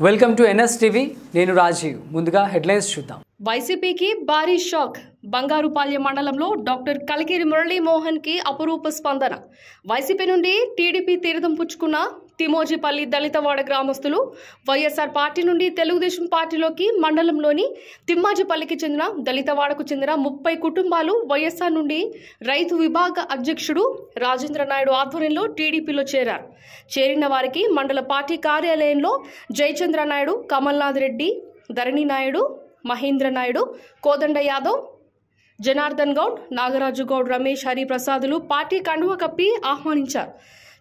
Welcome to NSTV నేను రాజీవ్ ముందుగా headlines చూద్దాం వైసీపీకి భారీ షాక్ బంగారుపాల్యం మండలంలో డాక్టర్ కలికిరి మురళీ మోహన్ కి అపురూప స్పందన వైసీపీ నుండి టీడీపీ తీర్థం పుచ్చుకున్న తిమోజిపల్లి దళితవాడ గ్రామస్తులు వైఎస్ఆర్ పార్టీ నుండి తెలుగుదేశం పార్టీలోకి మండలంలోని తిమ్మాజిపల్లికి చెందిన దళితవాడకు చెందిన 30 కుటుంబాలు వైఎస్ఆర్ నుండి రైతు విభాగ అధ్యక్షుడు రాజేంద్ర నాయుడు ఆధ్వర్యంలో టీడీపీలో చేరారు. చేరిన వారికి మండల పార్టీ కార్యాలయంలో జయచంద్ర నాయుడు, కమల్నాథ్ రెడ్డి, ధరణి నాయుడు, మహేంద్ర నాయుడు, కోదండ యాదవ్, జనార్దన్ గౌడ్, నాగరాజు గౌడ్, రమేష్, హరిప్రసాదులు పార్టీ కండువ కప్పి ఆహ్వానించారు.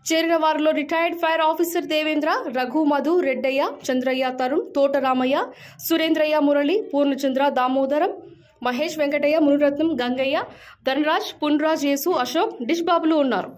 చేరిన వారిలో retired fire officer Devendra, Raghu, Madhu, Reddaiah, Chandraiah, Tarun, Thotaramaiah, Surendraiah, Murali, Purnachandra, Damodaram, Mahesh, Venkataiah, Munirathnam, Gangaiah, Dhanaraj, Punraj, Yesu, Ashok, dish బాబులు ఉన్నారు.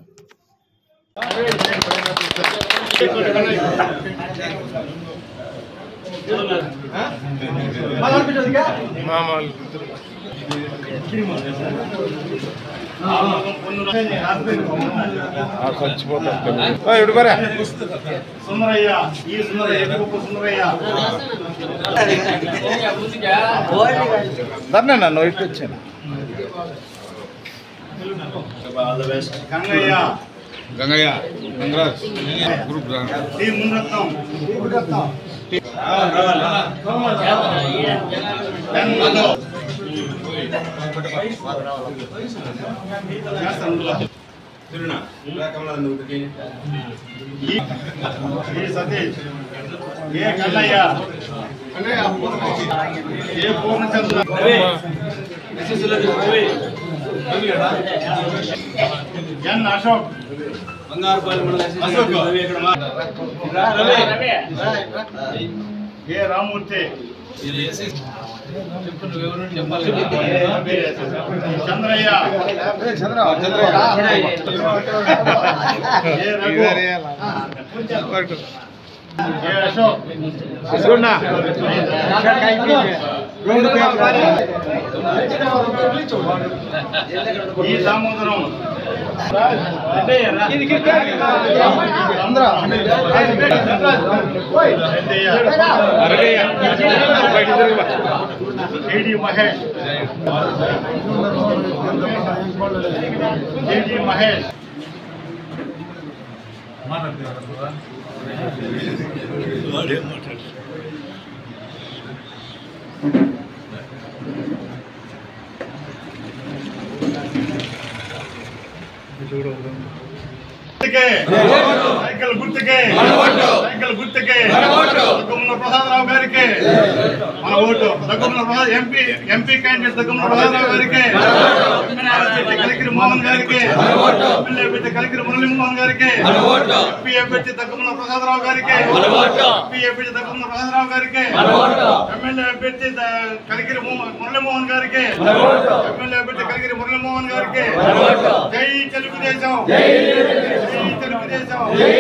Gangaiah Gangaraj group Satish, A Kannaiah, A Purnachandra, N Ashok, A Ramurthy, Chandraiah, A Raghu, A Ashok, E Damodaram, Mahesh, Mahesh, cycle గుర్తుకే, సైకిల్ గుర్తుకే, దగ్గుముల ప్రసాదరావు గారికి మన ఓటు. దగ్గుముల ప్రసాద్ ఎంపీ క్యాండిడేట్ దగ్గుముల ప్రసాదరావు గారికి, కలికిరి మోహన్ గారికి, ఎమ్మెల్యే అభ్యర్థి కలికిరి మురళీ మోహన్ గారికి, ఎంపీ అభ్యర్థి దగ్గుముల ప్రసాదరావు గారికి, ఎంపీ అభ్యర్థి దగ్గుముల ప్రసాదరావు గారికి, ఎమ్మెల్యే అభ్యర్థి కలికిరి మురళీ మోహన్ గారికి, ఎమ్మెల్యే అభ్యర్థి కలికిరి మురళీ మోహన్ గారికి. జై తెలుగుదేశం, జై తెలుగుదేశం, జై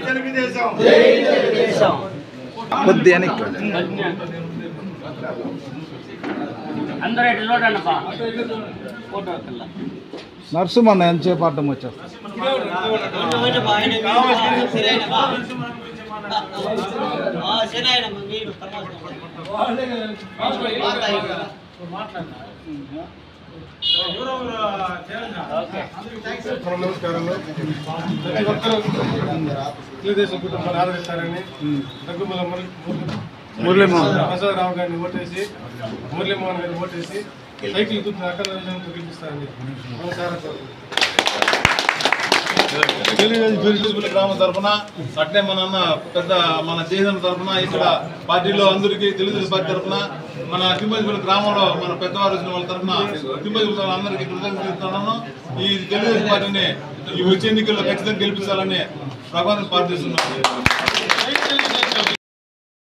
తెలుగుదేశం. నర్సు మన ఎంతసేపు అడ్డం వచ్చేస్తా తెలుగుదేశం కుటుంబాన్ని ఆదరిస్తారని దగ్గుముల మురళీమోహన్ ప్రసాదరావు గారిని ఓటేసి, మురళీమోహన్ గారిని ఓటేసి సైకిల్ గుర్తు అక్కడ గెలిపిస్తారని తెలుగుదేశం గ్రామం తరఫున, అట్లే మన దేశం తరఫున, ఇక్కడ పార్టీలో అందరికీ తెలుగుదేశం పార్టీ తరఫున, మన తిమ్మజిపల్లి గ్రామంలో మన పెద్దవారు వచ్చిన వాళ్ళ తరఫున తిమ్మజిపల్లి అందరికీ కృతజ్ఞతలు. ఈ తెలుగుదేశం పార్టీని ఈ వచ్చే ఎన్నికల్లో ఖచ్చితంగా గెలిపించాలని భగవంతుని ప్రార్థిస్తున్నాను.